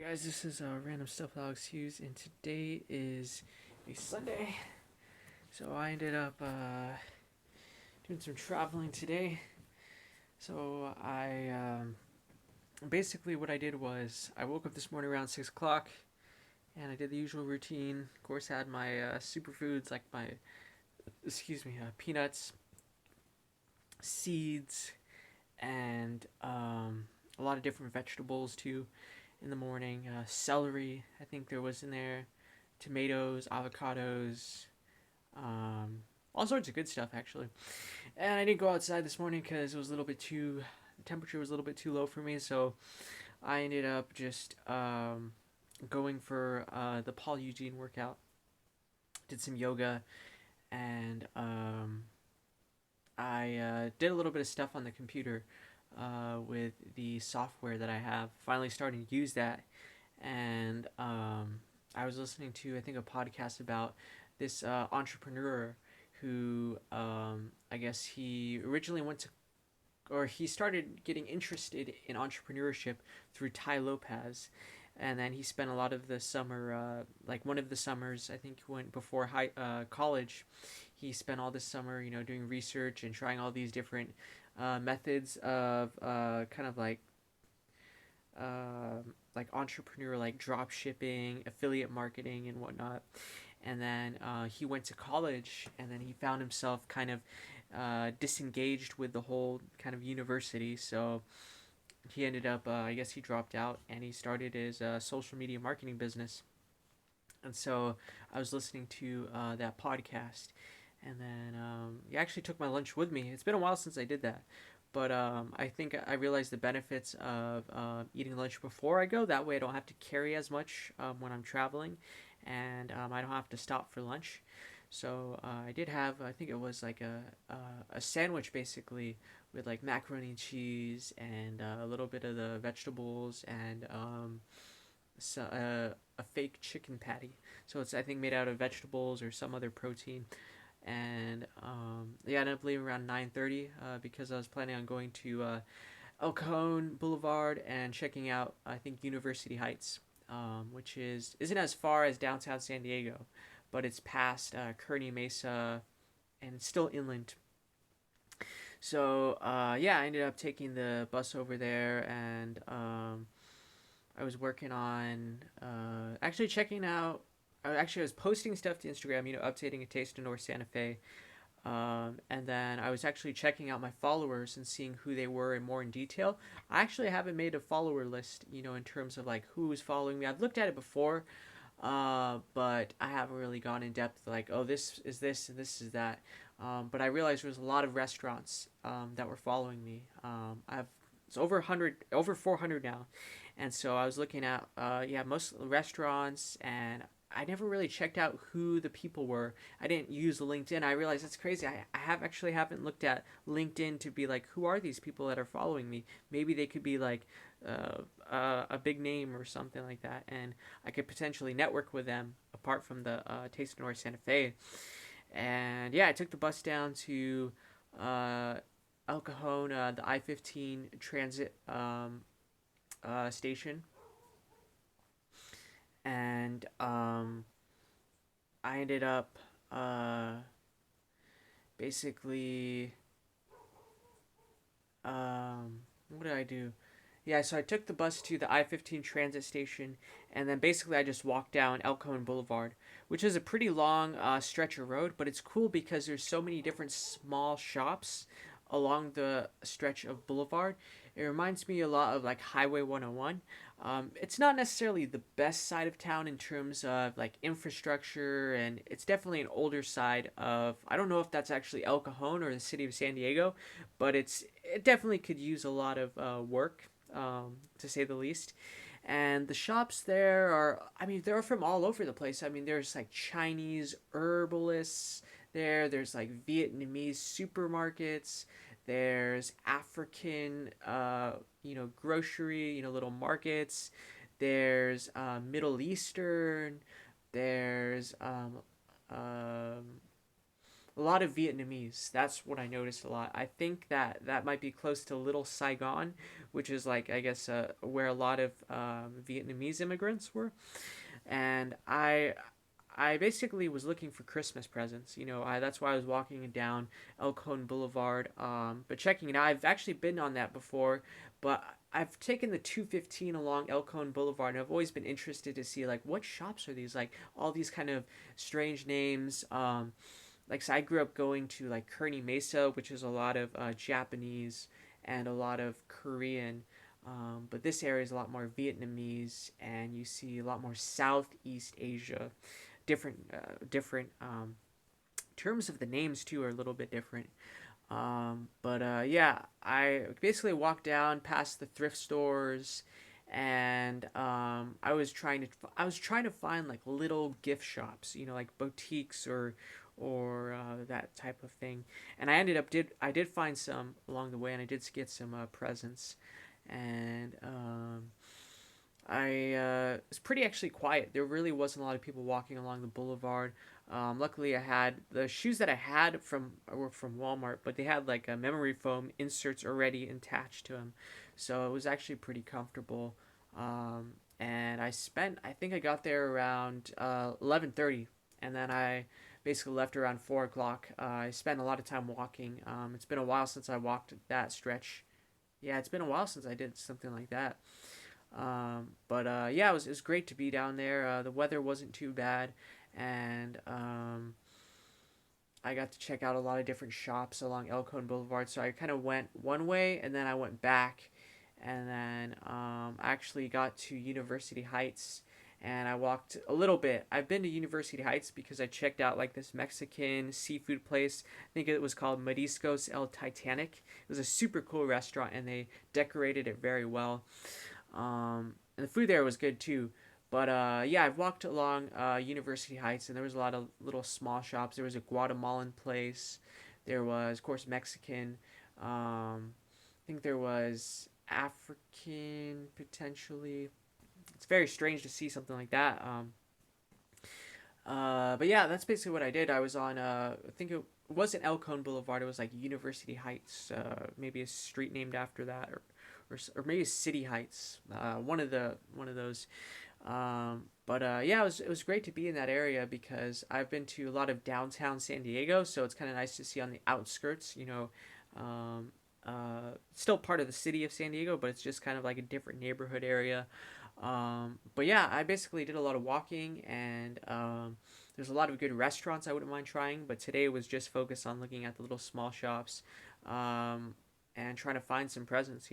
Guys, this is Random Stuff with Alex Hughes, and today is a Sunday. So I ended up doing some traveling today. So basically what I did was I woke up this morning around 6 o'clock, and I did the usual routine. Of course, I had my superfoods like my peanuts, seeds, and a lot of different vegetables too in the morning. Celery, I think there was in there, tomatoes, avocados, um, all sorts of good stuff actually. And I didn't go outside this morning because it was a little bit too, the temperature was a little bit too low for me. So I ended up just going for the Paul Eugene workout. Did some yoga and I did a little bit of stuff on the computer with the software that I have. Finally starting to use that, and I was listening to I think a podcast about this entrepreneur who I guess he originally went to or he started getting interested in entrepreneurship through Tai Lopez, and then he spent a lot of the summer, like one of the summers I think went before college. He spent all this summer, doing research and trying all these different methods of kind of like entrepreneur, like drop shipping, affiliate marketing, and whatnot. And then he went to college, and then he found himself kind of disengaged with the whole kind of university. So he ended up, I guess he dropped out, and he started his social media marketing business. And so I was listening to that podcast, and then he actually took my lunch with me. It's been a while since I did that, but I think I realized the benefits of eating lunch before I go. That way, I don't have to carry as much when I'm traveling, and I don't have to stop for lunch. So I did have, I think it was like a sandwich basically with like macaroni and cheese and a little bit of the vegetables and a fake chicken patty. So it's I think made out of vegetables or some other protein. And yeah, I ended up leaving around 9:30 because I was planning on going to El Cajon Boulevard and checking out I think University Heights, which isn't as far as downtown San Diego, but it's past Kearny Mesa and it's still inland. So yeah, I ended up taking the bus over there, and I was working on actually checking out. Actually, I was posting stuff to Instagram, updating a taste of North Santa Fe. And then I was actually checking out my followers and seeing who they were in more in detail. I actually haven't made a follower list, in terms of like who's following me. I've looked at it before, but I haven't really gone in depth like, oh, this is this and this is that. But I realized there was a lot of restaurants that were following me. I have it's over 100, over 400 now, and so I was looking at yeah, most restaurants, and I never really checked out who the people were. I didn't use LinkedIn. I realized that's crazy. I have actually haven't looked at LinkedIn to be like, who are these people that are following me? Maybe they could be like a big name or something like that, and I could potentially network with them apart from the Taste of North Santa Fe. And yeah, I took the bus down to uh, El Cajon, the I-15 transit station, and I ended up basically what did I do? Yeah, so I took the bus to the I-15 transit station, and then basically I just walked down El Cajon Boulevard, which is a pretty long stretch of road, but it's cool because there's so many different small shops along the stretch of boulevard. It reminds me a lot of like Highway 101. It's not necessarily the best side of town in terms of like infrastructure, and it's definitely an older side of. I don't know if that's actually El Cajon or the city of San Diego, but it definitely could use a lot of work, to say the least. And the shops there are, I mean, they're from all over the place. I mean, there's like Chinese herbalists there, there's like Vietnamese supermarkets, there's African, grocery, little markets, there's Middle Eastern, there's um, a lot of Vietnamese. That's what I noticed a lot. I think that that might be close to Little Saigon, which is like, I guess, where a lot of Vietnamese immigrants were. And I basically was looking for Christmas presents. That's why I was walking down El Cajon Boulevard. But checking it out, I've actually been on that before, but I've taken the 215 along El Cajon Boulevard, and I've always been interested to see like what shops are these, like all these kind of strange names. Like, so I grew up going to like Kearney Mesa, which is a lot of Japanese and a lot of Korean. But this area is a lot more Vietnamese, and you see a lot more Southeast Asia. Different terms of the names too are a little bit different. But yeah, I basically walked down past the thrift stores, and I was trying to find like little gift shops, like boutiques or that type of thing. And I did find some along the way, and I did get some presents, and it was pretty actually quiet. There really wasn't a lot of people walking along the boulevard. Luckily, I had the shoes that I had were from Walmart, but they had like a memory foam inserts already attached to them, so it was actually pretty comfortable. And I think I got there around 11:30, and then I basically left around 4 o'clock. I spent a lot of time walking. It's been a while since I walked that stretch. Yeah, it's been a while since I did something like that. But yeah, it was great to be down there. The weather wasn't too bad, and I got to check out a lot of different shops along El Cajon Boulevard. So I kind of went one way, and then I went back, and then I actually got to University Heights, and I walked a little bit. I've been to University Heights because I checked out like this Mexican seafood place. I think it was called Mariscos El Titanic. It was a super cool restaurant, and they decorated it very well. And the food there was good too. But yeah, I've walked along University Heights, and there was a lot of little small shops. There was a Guatemalan place. There was, of course, Mexican. I think there was African potentially. It's very strange to see something like that. But yeah, that's basically what I did. I was on, I think it wasn't El Cajon Boulevard. It was like University Heights, maybe a street named after that, or maybe City Heights. One of those. But yeah, it was great to be in that area because I've been to a lot of downtown San Diego, so it's kind of nice to see on the outskirts. Still part of the city of San Diego, but it's just kind of like a different neighborhood area. But yeah, I basically did a lot of walking, and there's a lot of good restaurants I wouldn't mind trying. But today was just focused on looking at the little small shops, and trying to find some presents.